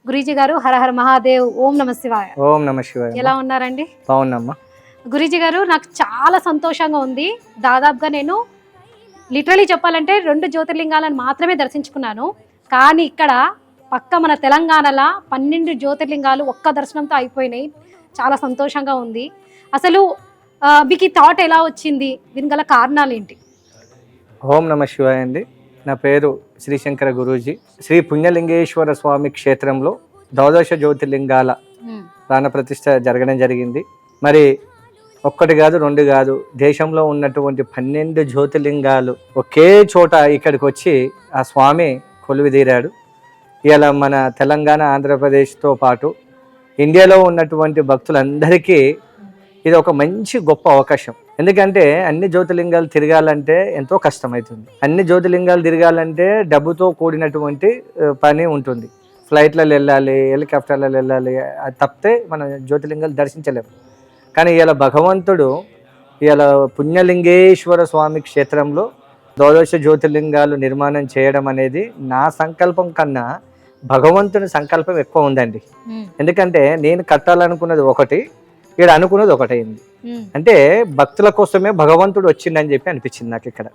గురూజీ గారు హర హర మహాదేవ్. ఓం నమ శివాయ. ఓం నమ శివాయ. ఎలా ఉన్నారండి? బాగున్నామ్మా. గురూజీ గారు, నాకు చాలా సంతోషంగా ఉంది. దాదాపుగా నేను లిటరలీ చెప్పాలంటే 2 జ్యోతిర్లింగాలను మాత్రమే దర్శించుకున్నాను. కానీ ఇక్కడ పక్క మన తెలంగాణలో 12 జ్యోతిర్లింగాలు ఒక్క దర్శనంతో అయిపోయినాయి. చాలా సంతోషంగా ఉంది. అసలు మీకు ఈ థాట్ ఎలా వచ్చింది? దీని గల కారణాలు ఏంటి? ఓం నమ శివాయ అండి. నా పేరు శ్రీశంకర గురూజీ. శ్రీ పుణ్యలింగేశ్వర స్వామి క్షేత్రంలో 12 జ్యోతిర్లింగాల ప్రాణప్రతిష్ఠ జరగడం జరిగింది. మరి ఒక్కటి కాదు, 2 కాదు, దేశంలో ఉన్నటువంటి 12 జ్యోతిర్లింగాలు ఒకే చోట ఇక్కడికి వచ్చి ఆ స్వామి కొలువుదీరాడు. ఇలా మన తెలంగాణ, ఆంధ్రప్రదేశ్తో పాటు ఇండియాలో ఉన్నటువంటి భక్తులందరికీ ఇది ఒక మంచి గొప్ప అవకాశం. ఎందుకంటే అన్ని జ్యోతిర్లింగాలు తిరగాలంటే ఎంతో కష్టమవుతుంది. అన్ని జ్యోతిర్లింగాలు తిరగాలంటే డబ్బుతో కూడినటువంటి పని ఉంటుంది. ఫ్లైట్లలో వెళ్ళాలి, హెలికాప్టర్లలో వెళ్ళాలి, అది తప్పితే మనం జ్యోతిర్లింగాలు దర్శించలేము. కానీ ఇలా భగవంతుడు ఇలా పుణ్యలింగేశ్వర స్వామి క్షేత్రంలో 12 జ్యోతిర్లింగాలు నిర్మాణం చేయడం అనేది నా సంకల్పం కన్నా భగవంతుని సంకల్పం ఎక్కువ ఉందండి. ఎందుకంటే నేను కట్టాలనుకున్నది ఒకటి, ఇక్కడ అనుకున్నది ఒకటైంది. అంటే భక్తుల కోసమే భగవంతుడు వచ్చిందని చెప్పి అనిపించింది నాకు ఇక్కడ.